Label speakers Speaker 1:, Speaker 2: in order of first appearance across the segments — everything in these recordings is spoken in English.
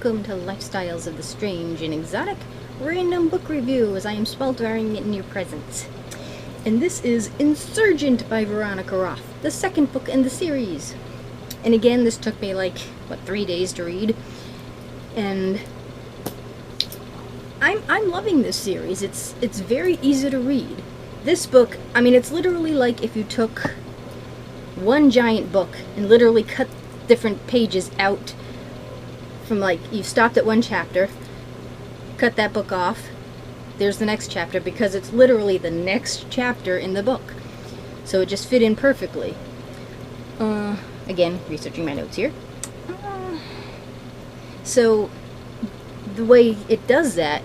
Speaker 1: welcome to Lifestyles of the Strange, an exotic, random book review as I am sweltering in your presence. And this is Insurgant by Veronica Roth, the second book in the series. And again, this took me 3 days to read. And I'm loving this series. It's very easy to read. This book, I mean, it's literally like if you took one giant book and literally cut different pages out from, you stopped at one chapter, cut that book off, there's the next chapter, because it's literally the next chapter in the book. So it just fit in perfectly. Again, researching my notes here. So the way it does that,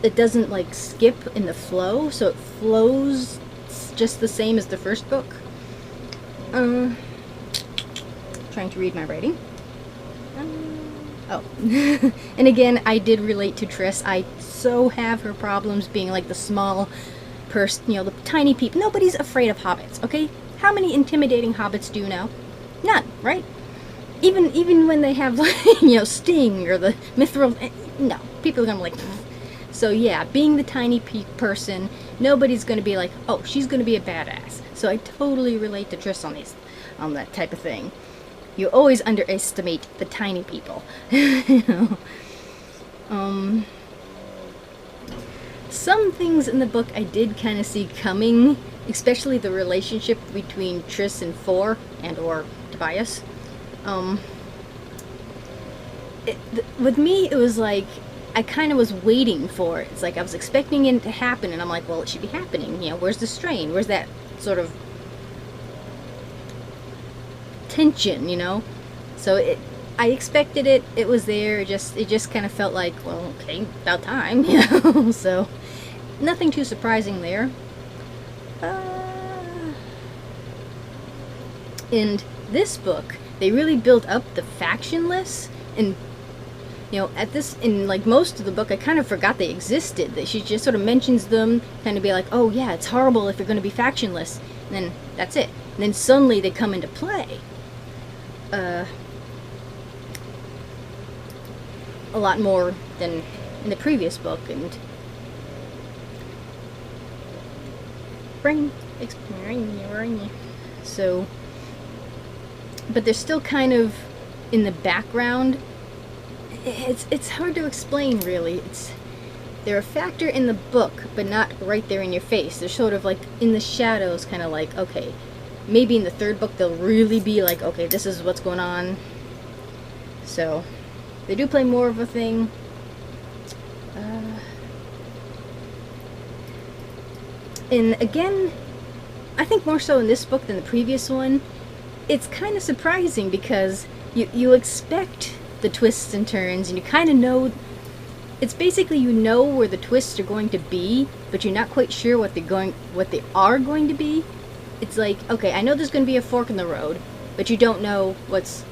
Speaker 1: it doesn't skip in the flow, so it flows just the same as the first book. Trying to read my writing. And again, I did relate to Triss. I so have her problems being the small person, the tiny people. Nobody's afraid of hobbits, okay? How many intimidating hobbits do you know? None, right? Even when they have, Sting or the Mithril, no. People are gonna So yeah, being the tiny person, nobody's gonna be oh, she's gonna be a badass. So I totally relate to Triss on that type of thing. You always underestimate the tiny people. Some things in the book I did kind of see coming, especially the relationship between Triss and Thor or Tobias. With me, it was I kind of was waiting for it. It's I was expecting it to happen, and I'm well, it should be happening. Where's the strain? Where's that sort of tension, So I expected it. It was there. It just kind of felt well, okay, about time, So nothing too surprising there. In this book, they really built up the faction lists, and in most of the book, I kind of forgot they existed. That she just sort of mentions them, kind of be oh yeah, it's horrible if you're going to be factionless, and then that's it. And then suddenly they come into play. A lot more than in the previous book, and so, but they're still kind of in the background. It's hard to explain, really. They're a factor in the book, but not right there in your face. They're sort of in the shadows, kind of okay, maybe in the third book they'll really be okay, this is what's going on. So they do play more of a thing. And again, I think more so in this book than the previous one. It's kind of surprising because you expect the twists and turns, and you kind of know. It's basically where the twists are going to be, but you're not quite sure what they are going to be. It's okay, I know there's going to be a fork in the road, but you don't know what's,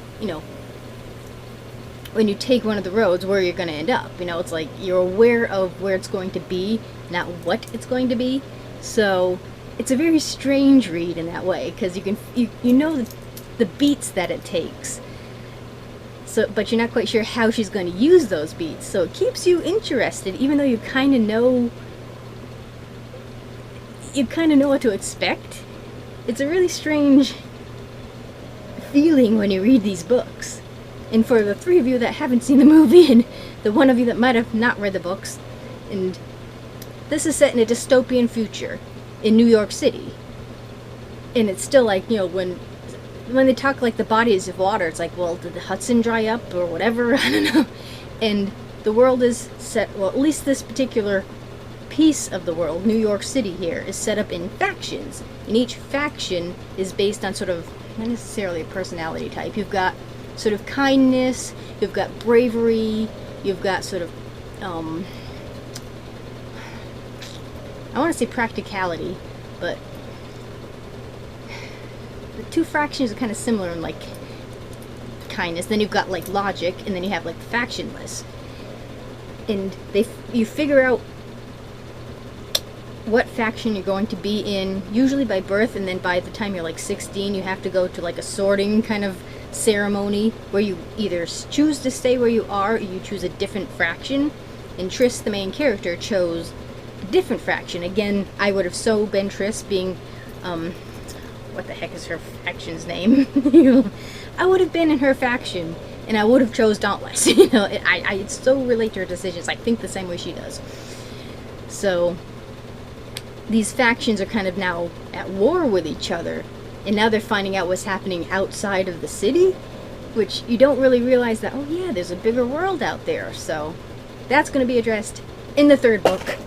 Speaker 1: when you take one of the roads, where you're going to end up. It's you're aware of where it's going to be, not what it's going to be. So it's a very strange read in that way, because you know the beats that it takes. So, but you're not quite sure how she's going to use those beats. So it keeps you interested, even though you kind of know what to expect. It's a really strange feeling when you read these books. And for the three of you that haven't seen the movie, and the one of you that might have not read the books, and this is set in a dystopian future in New York City. And it's still when they talk the bodies of water, it's well, did the Hudson dry up or whatever? I don't know. And the world is set, well, at least this particular piece of the world, New York City here, is set up in factions. And each faction is based on sort of, not necessarily a personality type. You've got sort of kindness, you've got bravery, you've got sort of, I want to say practicality, but the two fractions are kind of similar in kindness. Then you've got logic, and then you have factionless. And you figure out what faction you're going to be in, usually by birth, and then by the time you're 16, you have to go to a sorting kind of ceremony where you either choose to stay where you are or you choose a different faction. And Triss, the main character, chose a different faction. Again, I would have so been Triss being, what the heck is her faction's name? I would have been in her faction, and I would have chose Dauntless. You know, I so relate to her decisions. I think the same way she does. So, these factions are kind of now at war with each other, and now they're finding out what's happening outside of the city, which you don't really realize that, oh yeah, there's a bigger world out there. So, that's going to be addressed in the third book.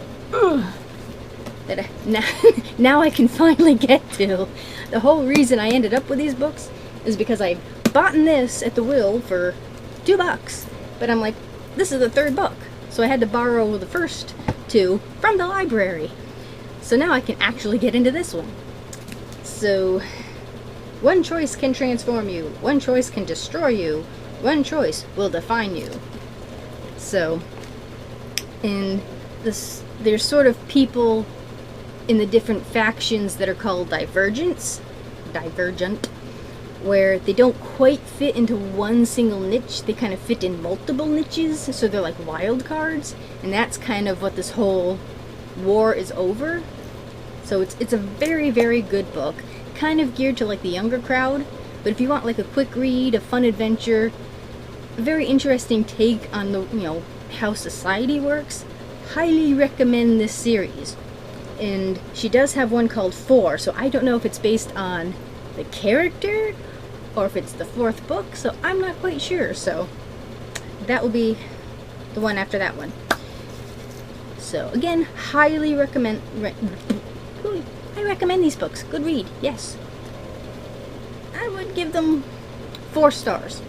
Speaker 1: That now I can finally get to. The whole reason I ended up with these books is because I bought this at the Will for $2, but I'm like, this is the third book, so I had to borrow the first two from the library. So now I can actually get into this one. So, one choice can transform you, one choice can destroy you, one choice will define you. So, in this, there's sort of people in the different factions that are called Divergent, where they don't quite fit into one single niche, they kind of fit in multiple niches, so they're like wild cards, and that's kind of what this whole war is over. So it's a very, very good book, kind of geared to like the younger crowd, but if you want like a quick read, a fun adventure, a very interesting take on the, you know, how society works, highly recommend this series. And she does have one called 4, so I don't know if it's based on the character or if it's the 4th book, so I'm not quite sure. So that will be the one after that one. So again, highly recommend. I recommend these books. Good read, yes. I would give them 4 stars.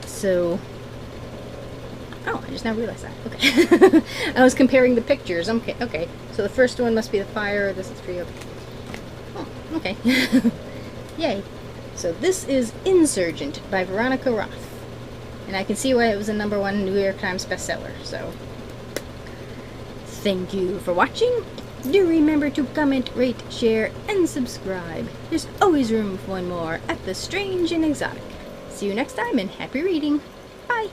Speaker 1: So, oh, I just now realized that. Okay. I was comparing the pictures. Okay. So the first one must be the fire. This is 3. Oh, okay. Yay. So this is Insurgant by Veronica Roth. And I can see why it was a #1 New York Times bestseller. So, thank you for watching. Do remember to comment, rate, share, and subscribe. There's always room for one more at the Strange and Exotic. See you next time, and happy reading. Bye!